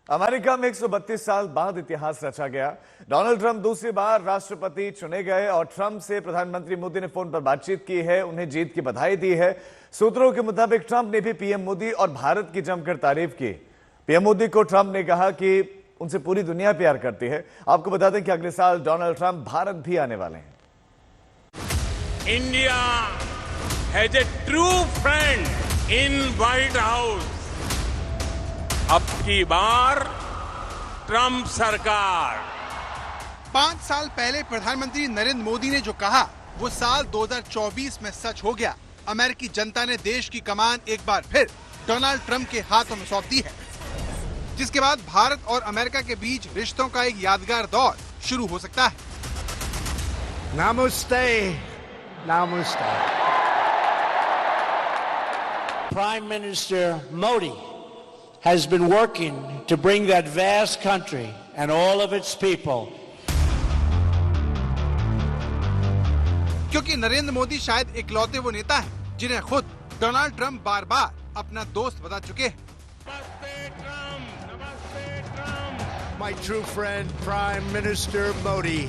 America में 132 साल बाद इतिहास रचा गया। डोनाल्ड ट्रंप दूसरी बार राष्ट्रपति चुने गए और ट्रंप से प्रधानमंत्री मोदी ने फोन पर बातचीत की है, उन्हें जीत की बधाई दी है। सूत्रों के मुताबिक ट्रंप ने भी पीएम मोदी और भारत की जमकर तारीफ की। पीएम मोदी को ट्रंप ने कहा कि उनसे पूरी दुनिया प्यार करती है। आपको बता दें कि अगले साल डोनाल्ड ट्रंप भारत भी आने वाले हैं। India has a true friend in white house. अब की बार ट्रंप सरकार। 5 साल पहले प्रधानमंत्री नरेंद्र मोदी ने जो कहा वो साल 2024 में सच हो गया। अमेरिकी जनता ने देश की कमान एक बार फिर डोनाल्ड ट्रंप के हाथों में सौंप दी है, जिसके बाद भारत और अमेरिका के बीच रिश्तों का एक यादगार दौर शुरू हो सकता है। Namaste. Namaste. Prime Minister Modi has been working to bring that vast country and all of its people. क्योंकि नरेंद्र मोदी शायद इकलौते वो नेता हैं जिन्हें खुद डोनाल्ड ट्रंप बार बार अपना दोस्त बता चुके हैं। My true friend, Prime Minister Modi.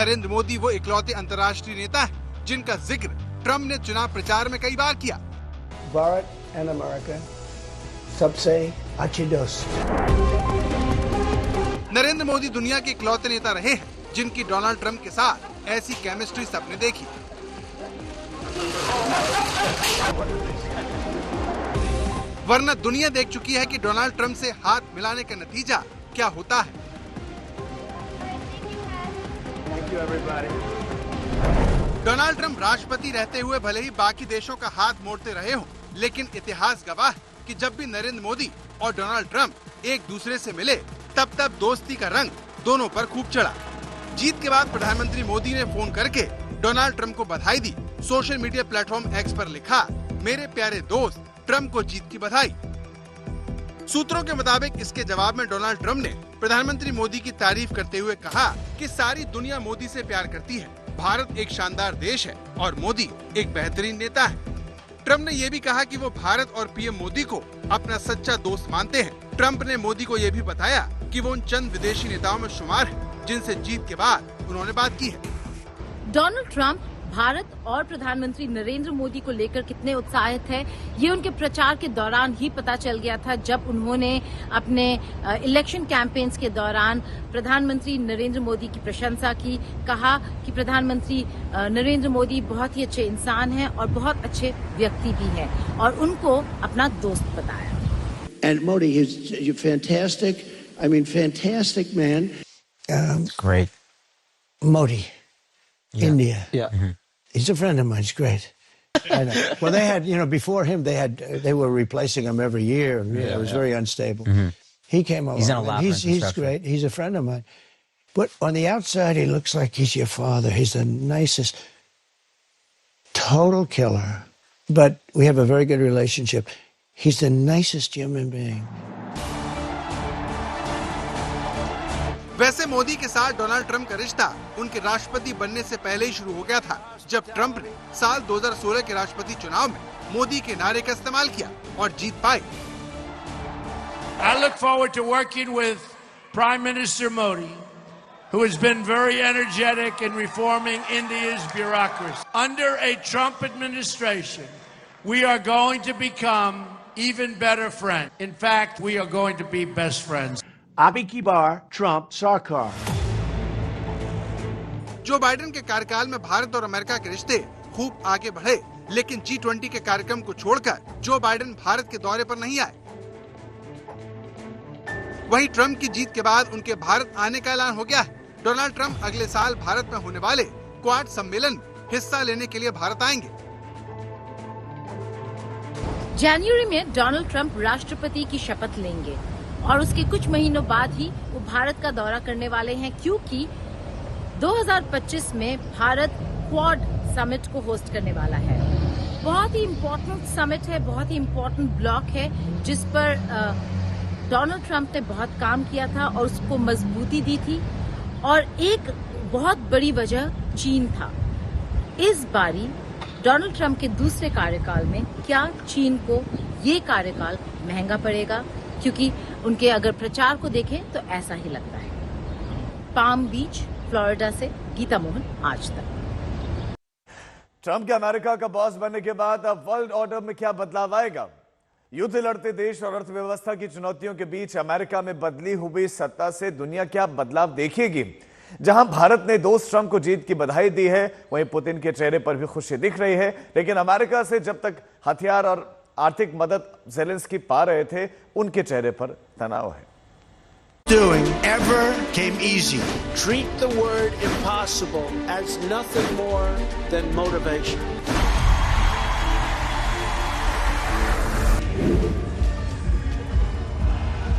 Narendra Modi वो इकलौते अंतर्राष्ट्रीय नेता हैं जिनका जिक्र ट्रंप ने चुनाव प्रचार में कई बार किया। भारत एंड अमेरिका सबसे अच्छे दोस्त। नरेंद्र मोदी दुनिया के इकलौते नेता रहे हैं जिनकी डोनाल्ड ट्रंप के साथ ऐसी केमिस्ट्री सबने देखी। वरना दुनिया देख चुकी है कि डोनाल्ड ट्रंप से हाथ मिलाने का नतीजा क्या होता है। डोनाल्ड ट्रंप राष्ट्रपति रहते हुए भले ही बाकी देशों का हाथ मोड़ते रहे हों, लेकिन इतिहास गवाह है कि जब भी नरेंद्र मोदी और डोनाल्ड ट्रंप एक दूसरे से मिले तब दोस्ती का रंग दोनों पर खूब चढ़ा। जीत के बाद प्रधानमंत्री मोदी ने फोन करके डोनाल्ड ट्रंप को बधाई दी। सोशल मीडिया प्लेटफॉर्म एक्स पर लिखा, मेरे प्यारे दोस्त, ट्रंप को जीत की बधाई। सूत्रों के मुताबिक इसके जवाब में डोनाल्ड ट्रंप ने प्रधानमंत्री मोदी की तारीफ करते हुए कहा कि सारी दुनिया मोदी से प्यार करती है, भारत एक शानदार देश है और मोदी एक बेहतरीन नेता है। ट्रंप ने यह भी कहा कि वो भारत और पीएम मोदी को अपना सच्चा दोस्त मानते हैं। ट्रंप ने मोदी को यह भी बताया कि वो उन चंद विदेशी नेताओं में शुमार है जिनसे जीत के बाद उन्होंने बात की है। डोनाल्ड ट्रंप भारत और प्रधानमंत्री नरेंद्र मोदी को लेकर कितने उत्साहित है, ये उनके प्रचार के दौरान ही पता चल गया था, जब उन्होंने अपने इलेक्शन कैंपेन्स के दौरान प्रधानमंत्री नरेंद्र मोदी की प्रशंसा की। कहा कि प्रधानमंत्री नरेंद्र मोदी बहुत ही अच्छे इंसान हैं और बहुत अच्छे व्यक्ति भी हैं और उनको अपना दोस्त बताया। And Modi is fantastic. I mean, fantastic man. Great. Modi, Yeah. India. Yeah. Mm-hmm. He's a friend of mine. He's great. I know. Well, they had, before him, they were replacing him every year. It was very unstable. Mm-hmm. He came along. He's in a lap He's great. He's a friend of mine. But on the outside, he looks like he's your father. He's the nicest, total killer. But we have a very good relationship. He's the nicest human being. वैसे मोदी के साथ Donald Trump का रिश्ता उनके राष्ट्रपति बनने से पहले ही शुरू हो गया था, जब ट्रंप ने साल 2016 के राष्ट्रपति चुनाव में मोदी के नारे का इस्तेमाल किया और जीत पाई। I look forward to working with Prime Minister Modi, who has been very energetic in reforming India's bureaucracy. Under a Trump administration, we are going to become even better friends. In fact, we are going to be best friends. Abi ki bar, Trump, Sarkar. Joe Biden के कार्यकाल में भारत और America के रिश्ते खूब आगे बढ़े, लेकिन G20 के कार्यक्रम को छोड़कर जो बाइडेन भारत के दौरे पर नहीं आए। वहीं ट्रंप की जीत के बाद उनके भारत आने का ऐलान हो गया है। डोनाल्ड ट्रंप अगले साल भारत में होने वाले क्वाड सम्मेलन में हिस्सा लेने के लिए भारत आएंगे। जनवरी में डोनाल्ड ट्रंप राष्ट्रपति की शपथ लेंगे और उसके कुछ महीनों बाद ही वो भारत का दौरा करने वाले हैं, क्योंकि 2025 में भारत क्वाड समिट को होस्ट करने वाला है। बहुत ही इम्पोर्टेंट समिट है, बहुत ही इम्पोर्टेंट ब्लॉक है, जिस पर डोनाल्ड ट्रंप ने बहुत काम किया था और उसको मजबूती दी थी। और एक बहुत बड़ी वजह चीन था। इस बारी डोनाल्ड ट्रंप के दूसरे कार्यकाल में क्या चीन को ये कार्यकाल महंगा पड़ेगा? क्योंकि उनके अगर प्रचार को देखें तो ऐसा ही लगता है। पाम बीच, फ्लोरिडा से गीता मोहन, आज तक। ट्रंप के अमेरिका का बॉस बनने के बाद अब वर्ल्ड ऑर्डर में क्या बदलाव आएगा? युद्ध लड़ते देश और अर्थव्यवस्था की चुनौतियों के बीच अमेरिका में बदली हुई सत्ता से दुनिया क्या बदलाव देखेगी? जहां भारत ने दोस्त ट्रंप को जीत की बधाई दी है, वहीं पुतिन के चेहरे पर भी खुशी दिख रही है। लेकिन अमेरिका से जब तक हथियार और आर्थिक मदद ज़ेलेंस्की पा रहे थे, उनके चेहरे पर तनाव है। Doing ever came easy. Treat the word impossible as nothing more than motivation.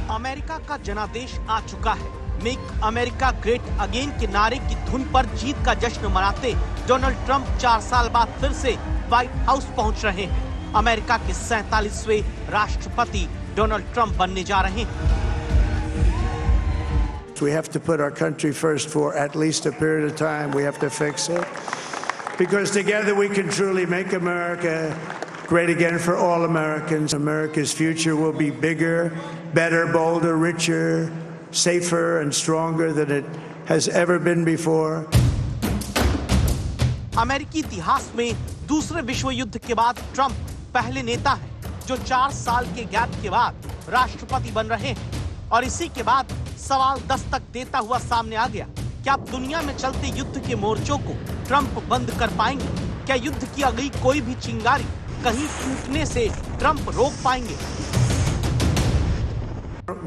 America का जनादेश आ चुका है। मेक अमेरिका ग्रेट अगेन के नारे की धुन पर जीत का जश्न मनाते डोनाल्ड ट्रंप 4 साल बाद फिर से व्हाइट हाउस पहुंच रहे हैं। अमेरिका के 47वें राष्ट्रपति डोनाल्ड ट्रंप बनने जा रहे हैं। We have to put our country first for at least a period of time. We have to fix it. Because together we can truly make America great again for all Americans. America's future will be bigger, better, bolder, richer, safer and stronger than it has ever been before. अमेरिकी इतिहास में दूसरे विश्व युद्ध के बाद Trump पहले नेता हैं जो 4 साल के गैप के बाद राष्ट्रपति बन रहे हैं। और इसी के बाद सवाल दस्तक देता हुआ सामने आ गया, क्या अब दुनिया में चलते युद्ध के मोर्चों को ट्रंप बंद कर पाएंगे? क्या युद्ध की अगली कोई भी चिंगारी कहीं फूटने से ट्रंप रोक पाएंगे?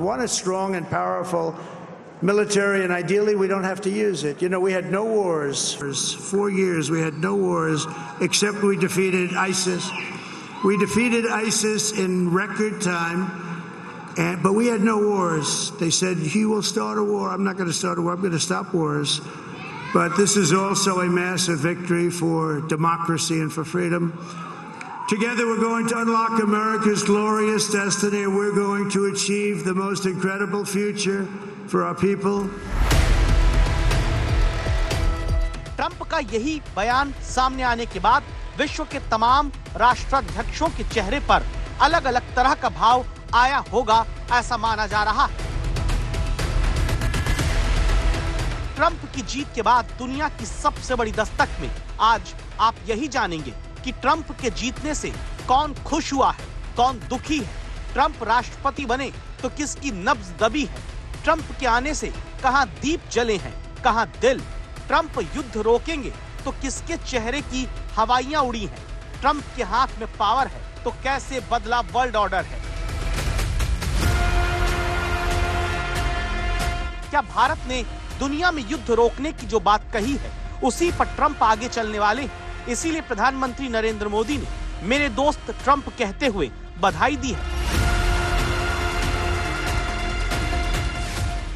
Want a strong and powerful military, and ideally we don't have to use it. You know, we had no wars. For 4 years we had no wars, except we defeated ISIS. We defeated ISIS in record time, but we had no wars. They said, he will start a war. I'm not going to start a war. I'm going to stop wars. But this is also a massive victory for democracy and for freedom. Together we're going to unlock America's glorious destiny, and we're going to achieve the most incredible future for our people. Trump का यही बयान सामने आने के बाद विश्व के तमाम राष्ट्राध्यक्षों के चेहरे पर अलग अलग तरह का भाव आया होगा, ऐसा माना जा रहा है। ट्रंप की जीत के बाद दुनिया की सबसे बड़ी दस्तक में आज आप यही जानेंगे कि ट्रंप के जीतने से कौन खुश हुआ है, कौन दुखी है। ट्रंप राष्ट्रपति बने तो किसकी नब्ज दबी है। ट्रंप के आने से कहां दीप जले हैं, कहां दिल। ट्रंप युद्ध रोकेंगे तो किसके चेहरे की हवाइयां उड़ी हैं। ट्रंप के हाथ में पावर है तो कैसे बदला वर्ल्ड ऑर्डर है। क्या भारत ने दुनिया में युद्ध रोकने की जो बात कही है उसी पर ट्रंप आगे चलने वाले? इसीलिए प्रधानमंत्री नरेंद्र मोदी ने मेरे दोस्त ट्रंप कहते हुए बधाई दी है।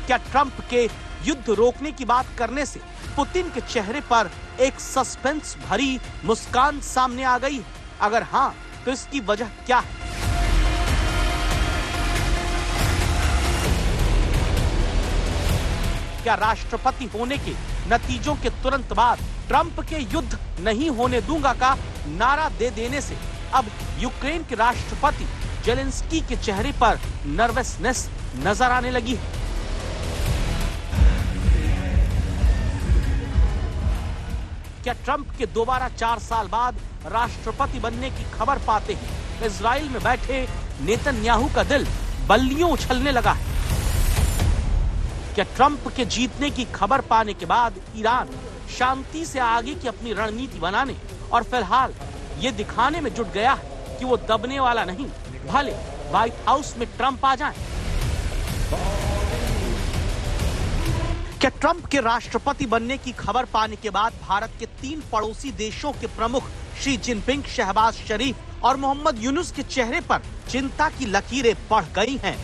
क्या ट्रंप के युद्ध रोकने की बात करने से पुतिन के चेहरे पर एक सस्पेंस भरी मुस्कान सामने आ गई? अगर हाँ, तो इसकी वजह क्या है? क्या राष्ट्रपति होने के नतीजों के तुरंत बाद ट्रंप के युद्ध नहीं होने दूंगा का नारा दे देने से अब यूक्रेन के राष्ट्रपति ज़ेलेंस्की के चेहरे पर नर्वसनेस नजर आने लगी है? क्या ट्रंप के दोबारा 4 साल बाद राष्ट्रपति बनने की खबर पाते ही इजराइल में बैठे नेतन्याहू का दिल बल्लियों उछलने लगा है? क्या ट्रंप के जीतने की खबर पाने के बाद ईरान शांति से आगे की अपनी रणनीति बनाने और फिलहाल ये दिखाने में जुट गया है कि वो दबने वाला नहीं, भले व्हाइट हाउस में ट्रंप आ जाएं? क्या ट्रंप के राष्ट्रपति बनने की खबर पाने के बाद भारत के 3 पड़ोसी देशों के प्रमुख शी जिनपिंग, शहबाज शरीफ और मोहम्मद यूनुस के चेहरे पर चिंता की लकीरें बढ़ गई हैं?